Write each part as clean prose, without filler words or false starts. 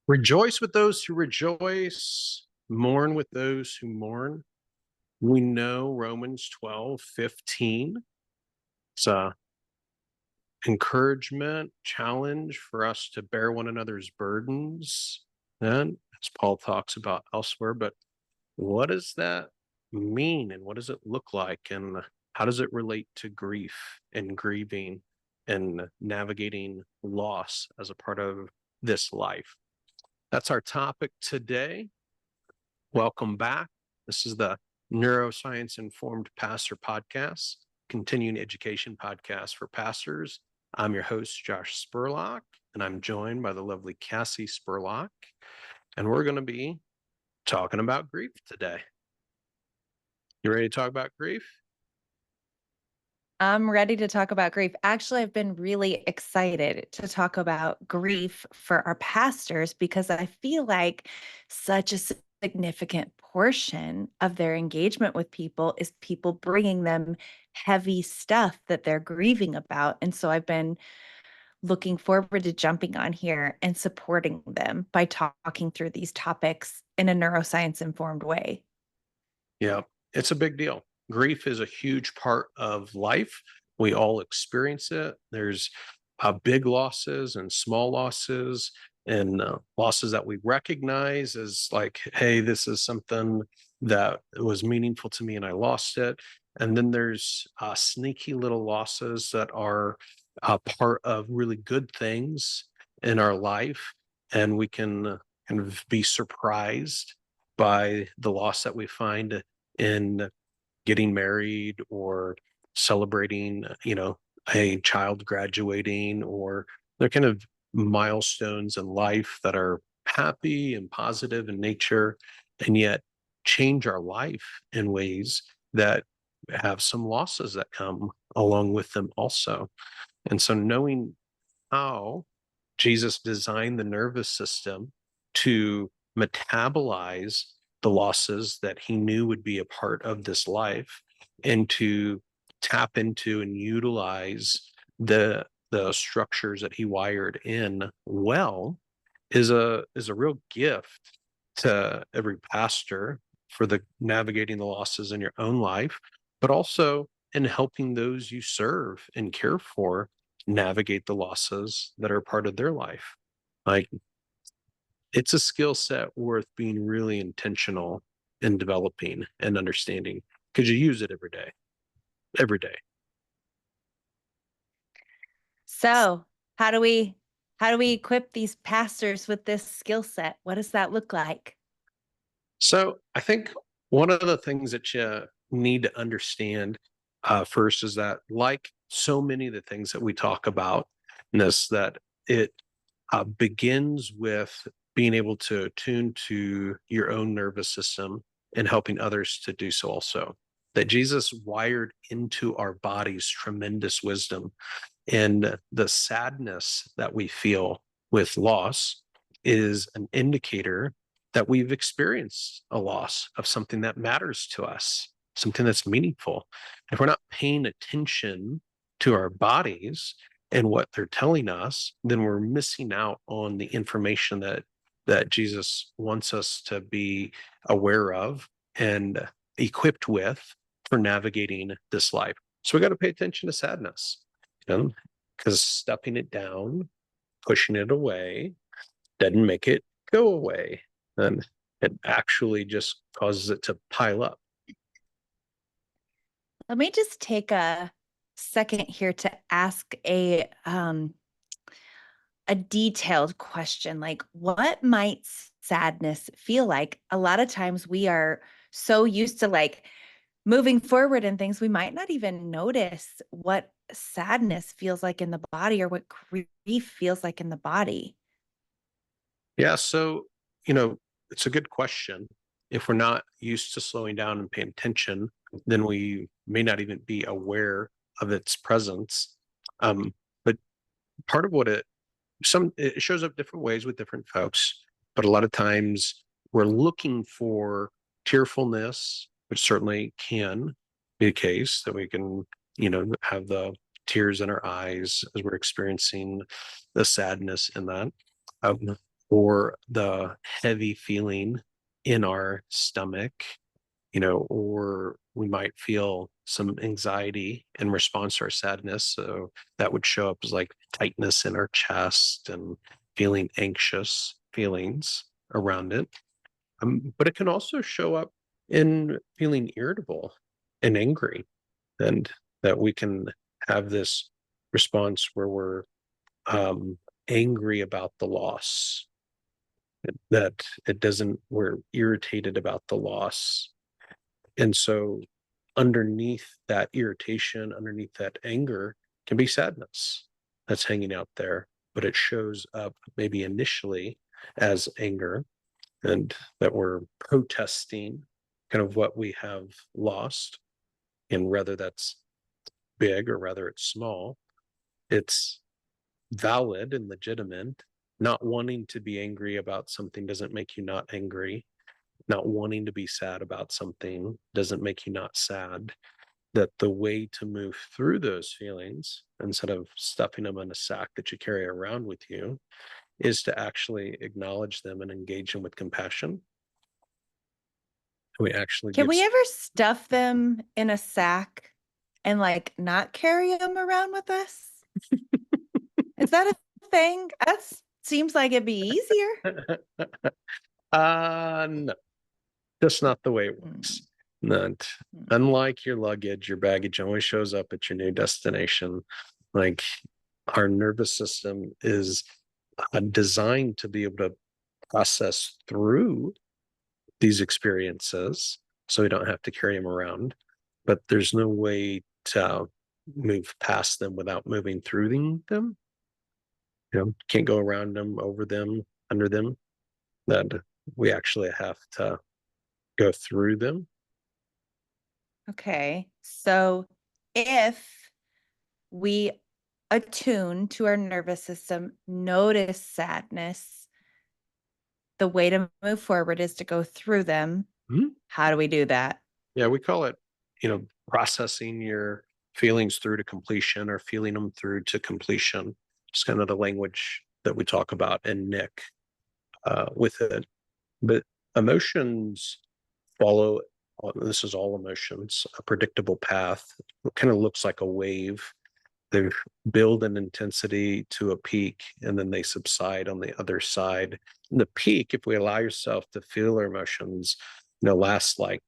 Rejoice with those who rejoice, mourn with those who mourn. We know Romans 12:15. It's a encouragement, challenge for us to bear one another's burdens. And as Paul talks about elsewhere, but what does that mean and what does it look like? And how does it relate to grief and grieving and navigating loss as a part of this life? That's our topic today. Welcome back. This is the Neuroscience Informed Pastor Podcast, continuing education podcast for pastors. I'm your host, Josh Spurlock, and I'm joined by the lovely Cassie Spurlock. And we're going to be talking about grief today. You ready to talk about grief? I'm ready to talk about grief. Actually, I've been really excited to talk about grief for our pastors because I feel like such a significant portion of their engagement with people is people bringing them heavy stuff that they're grieving about. And so I've been looking forward to jumping on here and supporting them by talking through these topics in a neuroscience informed way. Yeah, it's a big deal. Grief is a huge part of life. We all experience it. There's big losses and small losses and losses that we recognize as like, hey, this is something that was meaningful to me and I lost it. And then there's sneaky little losses that are part of really good things in our life. And we can kind of be surprised by the loss that we find in getting married or celebrating, a child graduating, or they're kind of milestones in life that are happy and positive in nature, and yet change our life in ways that have some losses that come along with them also. And so knowing how Jesus designed the nervous system to metabolize the losses that he knew would be a part of this life and to tap into and utilize the structures that he wired in well is a real gift to every pastor for the navigating the losses in your own life, but also in helping those you serve and care for navigate the losses that are part of their life. Like, it's a skill set worth being really intentional in developing and understanding because you use it every day, every day. So, how do we equip these pastors with this skill set? What does that look like? So I think one of the things that you need to understand first is that, like so many of the things that we talk about in this, that it begins with being able to attune to your own nervous system and helping others to do so also. That Jesus wired into our bodies tremendous wisdom, and the sadness that we feel with loss is an indicator that we've experienced a loss of something that matters to us, something that's meaningful. If we're not paying attention to our bodies and what they're telling us, then we're missing out on the information that Jesus wants us to be aware of and equipped with for navigating this life. So we got to pay attention to sadness, because stuffing it down, pushing it away, doesn't make it go away. And it actually just causes it to pile up. Let me just take a second here to ask a detailed question, like what might sadness feel like? A lot of times we are so used to like moving forward in things, we might not even notice what sadness feels like in the body or what grief feels like in the body. Yeah. So, it's a good question. If we're not used to slowing down and paying attention, then we may not even be aware of its presence. But part of what it shows up different ways with different folks, but a lot of times we're looking for tearfulness, which certainly can be the case that we can, have the tears in our eyes as we're experiencing the sadness in that. or the heavy feeling in our stomach, or we might feel some anxiety in response to our sadness. So that would show up as like tightness in our chest and feeling anxious feelings around it. But it can also show up in feeling irritable and angry, and that we can have this response where we're angry about the loss, that it doesn't, we're irritated about the loss. And so underneath that irritation, underneath that anger, can be sadness that's hanging out there, but it shows up maybe initially as anger, and that we're protesting kind of what we have lost. And whether that's big or whether it's small, it's valid and legitimate. Not wanting to be angry about something doesn't make you not angry. Not wanting to be sad about something doesn't make you not sad. That the way to move through those feelings, instead of stuffing them in a sack that you carry around with you, is to actually acknowledge them and engage them with compassion. We actually Can give. we ever stuff them in a sack and like not carry them around with us? Is that a thing? That seems like it'd be easier. No, that's not the way it works. Not unlike your luggage, your baggage always shows up at your new destination. Like, our nervous system is designed to be able to process through these experiences, so we don't have to carry them around. But there's no way to move past them without moving through them. Can't go around them, over them, under them. That we actually have to go through them. Okay. So if we attune to our nervous system, notice sadness, the way to move forward is to go through them. Mhm. How do we do that? Yeah, we call it, processing your feelings through to completion, or feeling them through to completion. It's kind of the language that we talk about in Nick with it. But emotions follow, this is all emotions, a predictable path. It kind of looks like a wave. They build in intensity to a peak, and then they subside on the other side. And the peak, if we allow yourself to feel our emotions, lasts like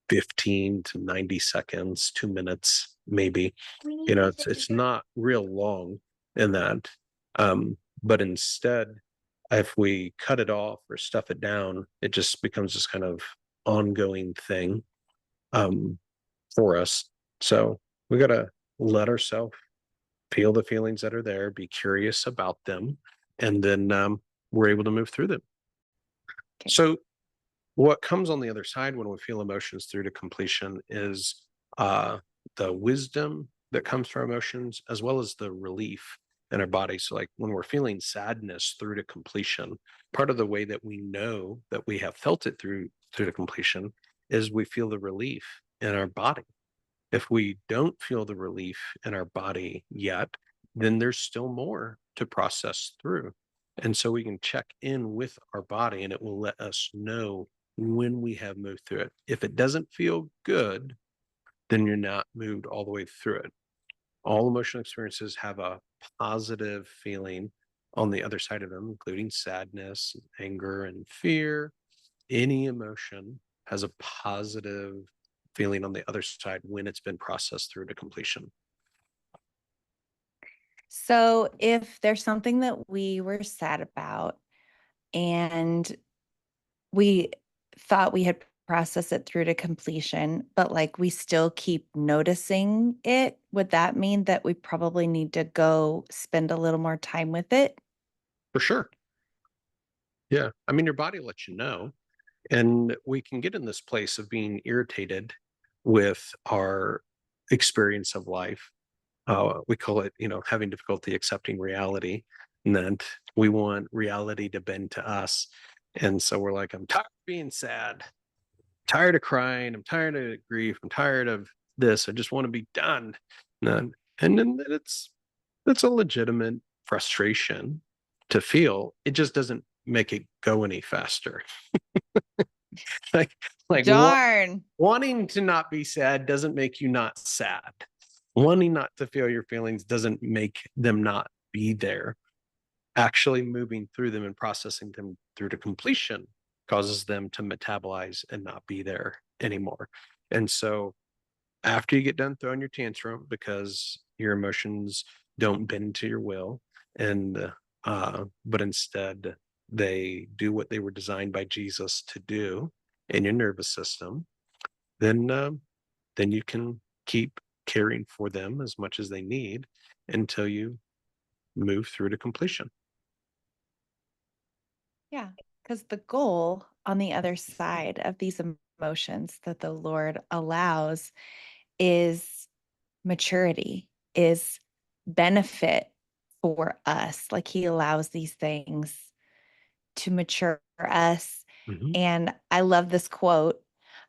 15 to 90 seconds, 2 minutes, maybe. It's not real long in that. But instead, if we cut it off or stuff it down, it just becomes this kind of ongoing thing for us. So we got to let ourselves feel the feelings that are there, be curious about them, and then we're able to move through them. Okay. So what comes on the other side when we feel emotions through to completion is the wisdom that comes from emotions, as well as the relief in our body. So like when we're feeling sadness through to completion, part of the way that we know that we have felt it through to completion is we feel the relief in our body. If we don't feel the relief in our body yet, then there's still more to process through. And so we can check in with our body, and it will let us know when we have moved through it. If it doesn't feel good, then you're not moved all the way through it. All emotional experiences have a positive feeling on the other side of them, including sadness, anger, and fear. Any emotion has a positive feeling on the other side when it's been processed through to completion. So if there's something that we were sad about and we thought we had processed it through to completion, but like we still keep noticing it, would that mean that we probably need to go spend a little more time with it? For sure. Yeah. I mean, your body lets you know. And we can get in this place of being irritated with our experience of life. We call it, having difficulty accepting reality, and that we want reality to bend to us. And so we're like, I'm tired of being sad, tired of crying, I'm tired of grief, I'm tired of this, I just want to be done. And then it's a legitimate frustration, to feel, it just doesn't make it go any faster. like like Darn. wanting to not be sad doesn't make you not sad. Wanting not to feel your feelings doesn't make them not be there. Actually moving through them and processing them through to completion causes them to metabolize and not be there anymore. And so after you get done throwing your tantrum because your emotions don't bend to your will, and but instead they do what they were designed by Jesus to do in your nervous system, then you can keep caring for them as much as they need until you move through to completion. Yeah, because the goal on the other side of these emotions that the Lord allows is maturity, is benefit for us. Like he allows these things to mature us. Mhm. And I love this quote.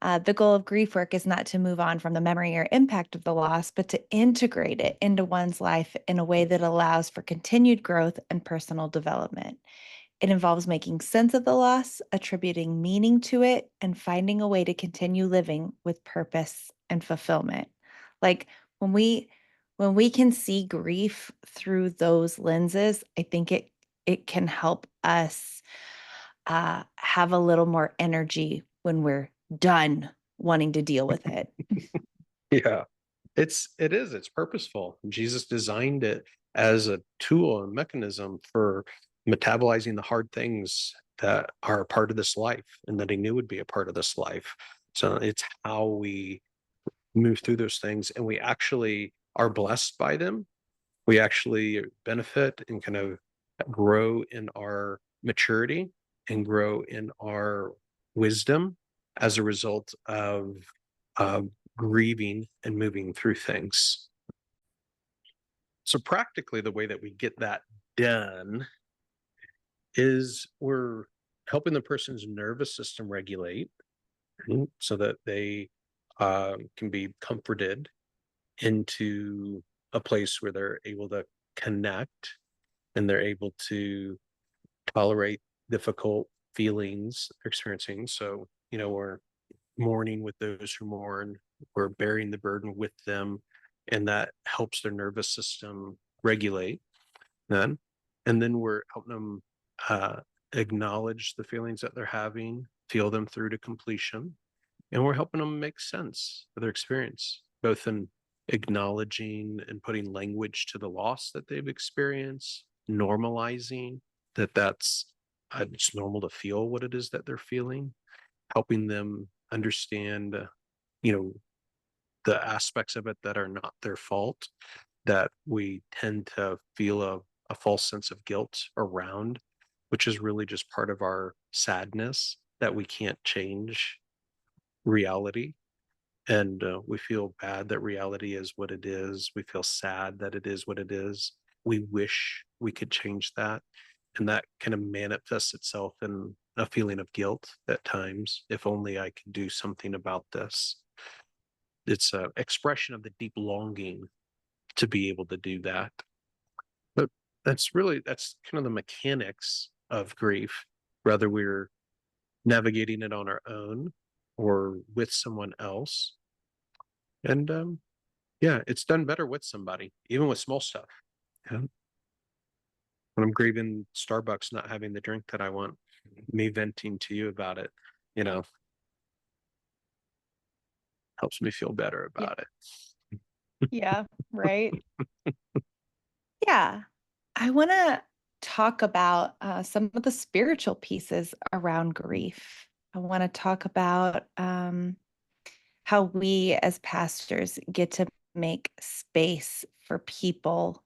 The goal of grief work is not to move on from the memory or impact of the loss, but to integrate it into one's life in a way that allows for continued growth and personal development. It involves making sense of the loss, attributing meaning to it, and finding a way to continue living with purpose and fulfillment. Like when we when we can see grief through those lenses, I think it can help us have a little more energy when we're done wanting to deal with it. Yeah. It's purposeful. Jesus designed it as a tool and mechanism for metabolizing the hard things that are a part of this life and that he knew would be a part of this life. So it's how we move through those things, and we actually are blessed by them. We actually benefit and kind of grow in our maturity and grow in our wisdom as a result of uh, grieving and moving through things. So, practically, the way that we get that done is we're helping the person's nervous system regulate, so that they can be comforted into a place where they're able to connect and they're able to tolerate difficult feelings they're experiencing. So, we're mourning with those who mourn, we're bearing the burden with them, and that helps their nervous system regulate then. And then we're helping them uh, acknowledge the feelings that they're having, feel them through to completion, and we're helping them make sense of their experience, both in acknowledging and putting language to the loss that they've experienced, normalizing that's it's normal to feel what it is that they're feeling, helping them understand, you know, the aspects of it that are not their fault, that we tend to feel a false sense of guilt around, which is really just part of our sadness that we can't change reality. And we feel bad that reality is what it is. We feel sad that it is what it is. We wish we could change that. And that kind of manifests itself in a feeling of guilt at times. If only I could do something about this. It's an expression of the deep longing to be able to do that. But that's kind of the mechanics of grief, whether we're navigating it on our own or with someone else. And yeah, it's done better with somebody, even with small stuff. Yeah. When I'm grieving Starbucks not having the drink that I want, me venting to you about it, you know, helps me feel better Yeah. about it. Yeah, right. Yeah. I want to talk about some of the spiritual pieces around grief. I want to talk about how we as pastors get to make space for people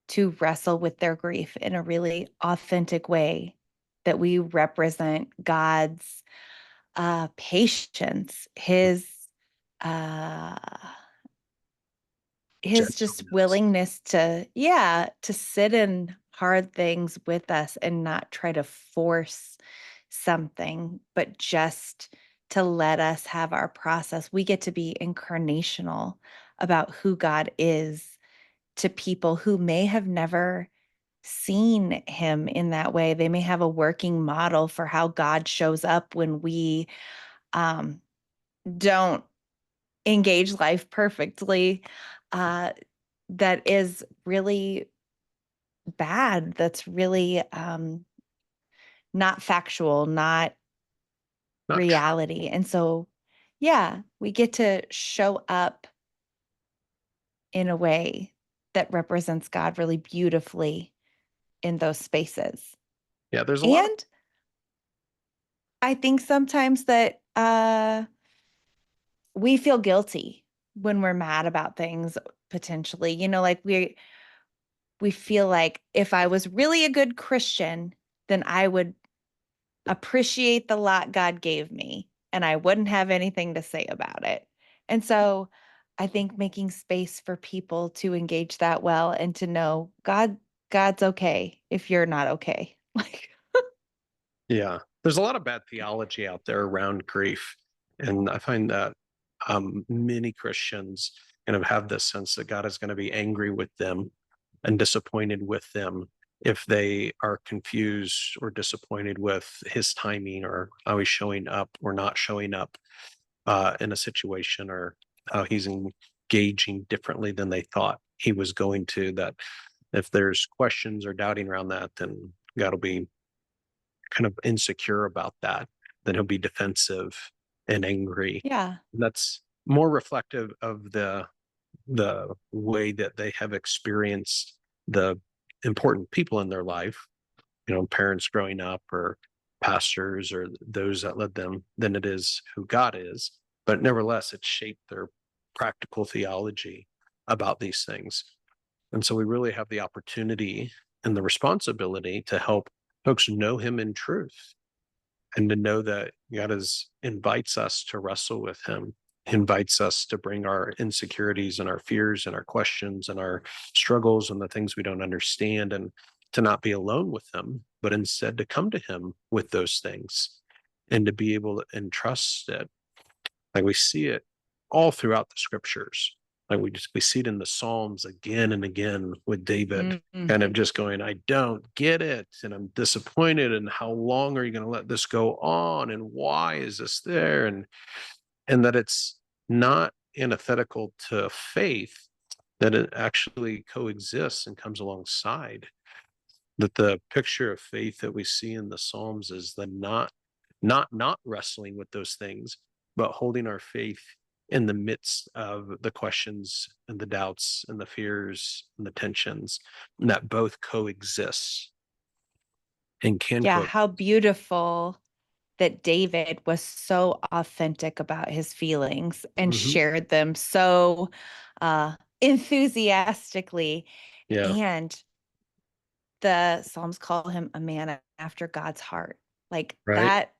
to wrestle with their grief in a really authentic way, that we represent God's patience, uh, his just Gentleness. willingness to, yeah, to sit in hard things with us and not try to force something, but just to let us have our process. We get to be incarnational about who God is to people who may have never seen him in that way. They may have a working model for how God shows up when we um, don't engage life perfectly. Uh, that is really bad. That's really not factual, not Not true. reality. And so, yeah, we get to show up in a way that represents God really beautifully in those spaces. Yeah, there's a lot of And I think sometimes that we feel guilty when we're mad about things potentially. Like we feel like if I was really a good Christian, then I would appreciate the lot God gave me and I wouldn't have anything to say about it. And so I think making space for people to engage that well and to know God's okay if you're not okay. Like, Yeah, there's a lot of bad theology out there around grief, and I find that many Christians kind of have this sense that God is going to be angry with them and disappointed with them if they are confused or disappointed with His timing or how He's showing up or not showing up in a situation, or how He's engaging differently than they thought He was going to. That if there's questions or doubting around that, then God will be kind of insecure about that, then he'll be defensive and angry. yeah. That's more reflective of the way that they have experienced the important people in their life, parents growing up or pastors or those that led them, than it is who God is. But nevertheless, it's shaped their practical theology about these things. And so we really have the opportunity and the responsibility to help folks know him in truth, and to know that invites us to wrestle with him, invites us to bring our insecurities and our fears and our questions and our struggles and the things we don't understand, and to not be alone with them, but instead to come to him with those things and to be able to entrust it. Like we see it all throughout the scriptures. Like we see it in the Psalms again and again with David kind of Mhm. just going, I don't get it. And I'm disappointed. And how long are you going to let this go on? And why is this there? And that it's not antithetical to faith, that it actually coexists and comes alongside. That the picture of faith that we see in the Psalms is the not wrestling with those things, but holding our faith in the midst of the questions and the doubts and the fears and the tensions, and that both coexist and can Yeah, coexist. how beautiful that David was so authentic about his feelings and Hmm. shared them so enthusiastically. Yeah, And the Psalms call him a man after God's heart. Like right. that,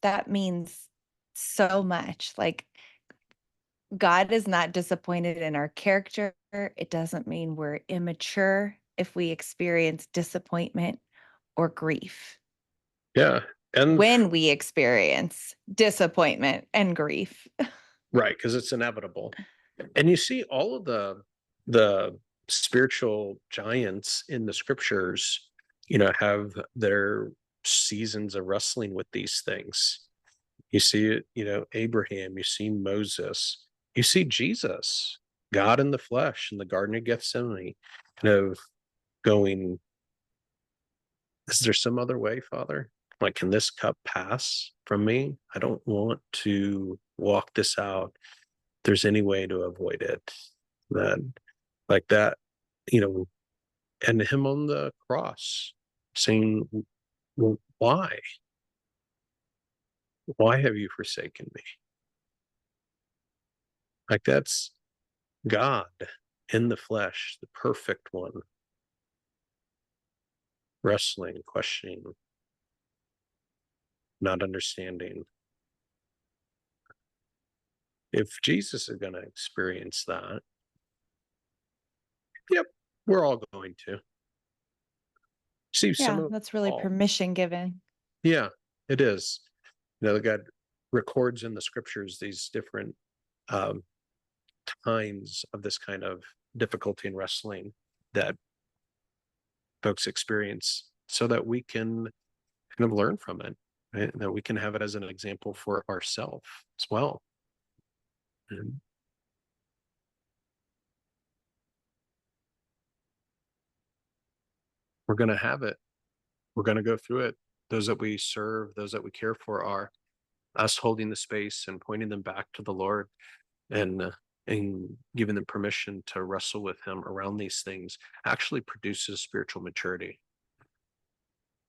that means so much. Like God is not disappointed in our character. It doesn't mean we're immature if we experience disappointment or grief. Yeah. And When we experience disappointment and grief. right, because it's inevitable. And you see all of the spiritual giants in the scriptures, have their seasons of wrestling with these things. You see it, Abraham, you see Moses, you see Jesus, God in the flesh in the Garden of Gethsemane, kind of going, is there some other way, Father? Like, can this cup pass from me? I don't want to walk this out. If there's any way to avoid it. That, like that, you know, and him on the cross saying, well, why? Why have you forsaken me? Like that's God in the flesh, the perfect one, wrestling, questioning, not understanding. If Jesus is going to experience that, yep, we're all going to. See some Yeah, of that's really all. permission given. Yeah, it is. God records in the scriptures these different um, times of this kind of difficulty in wrestling, that folks experience so that we can kind of learn from it, right? That we can have it as an example for ourselves as well. And we're going to have it. We're going to go through it. Those that we serve, those that we care for are us holding the space and pointing them back to the Lord and giving them permission to wrestle with him around these things actually produces spiritual maturity.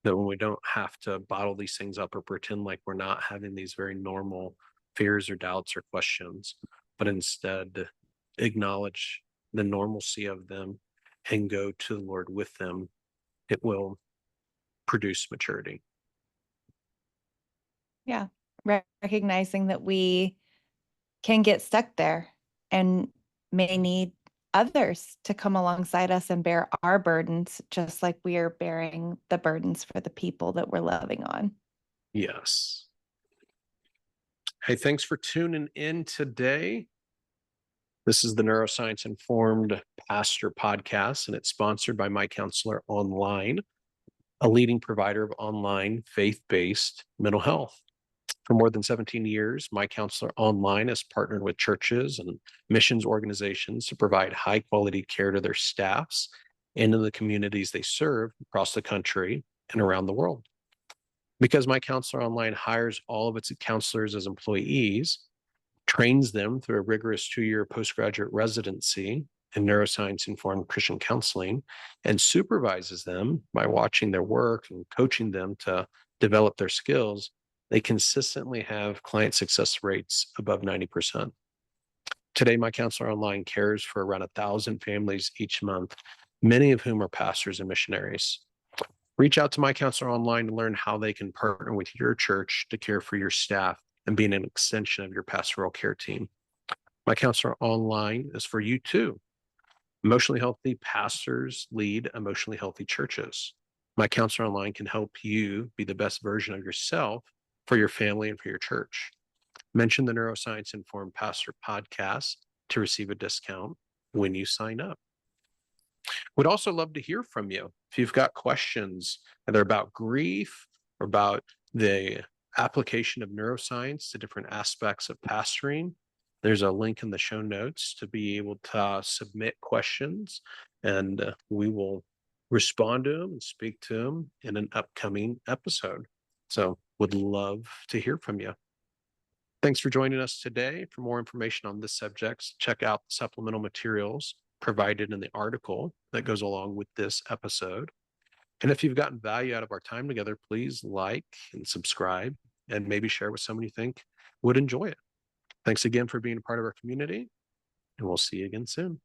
That when we don't have to bottle these things up or pretend like we're not having these very normal fears or doubts or questions, but instead acknowledge the normalcy of them and go to the Lord with them, it will produce maturity. Yeah. Recognizing that we can get stuck there and may need others to come alongside us and bear our burdens, just like we are bearing the burdens for the people that we're loving on. Yes. Hey, thanks for tuning in today. This is the Neuroscience Informed Pastor Podcast, and it's sponsored by My Counselor Online, a leading provider of online faith-based mental health. For more than 17 years, My Counselor Online has partnered with churches and missions organizations to provide high-quality care to their staffs and in the communities they serve across the country and around the world. Because My Counselor Online hires all of its counselors as employees, trains them through a rigorous 2-year postgraduate residency in neuroscience informed Christian counseling, and supervises them by watching their work and coaching them to develop their skills, they consistently have client success rates above 90%. Today, My Counselor Online cares for around 1,000 families each month, many of whom are pastors and missionaries. Reach out to My Counselor Online to learn how they can partner with your church to care for your staff and being an extension of your pastoral care team. My Counselor Online is for you too. Emotionally healthy pastors lead emotionally healthy churches. My Counselor Online can help you be the best version of yourself for your family and for your church. Mention the Neuroscience Informed Pastor Podcast to receive a discount when you sign up. We'd also love to hear from you. If you've got questions, either about grief or about the application of neuroscience to different aspects of pastoring, there's a link in the show notes to be able to submit questions, and we will respond to them and speak to them in an upcoming episode. So would love to hear from you. Thanks for joining us today. For more information on this subject, check out the supplemental materials provided in the article that goes along with this episode. And if you've gotten value out of our time together, please like and subscribe and maybe share with someone you think would enjoy it. Thanks again for being a part of our community, and we'll see you again soon.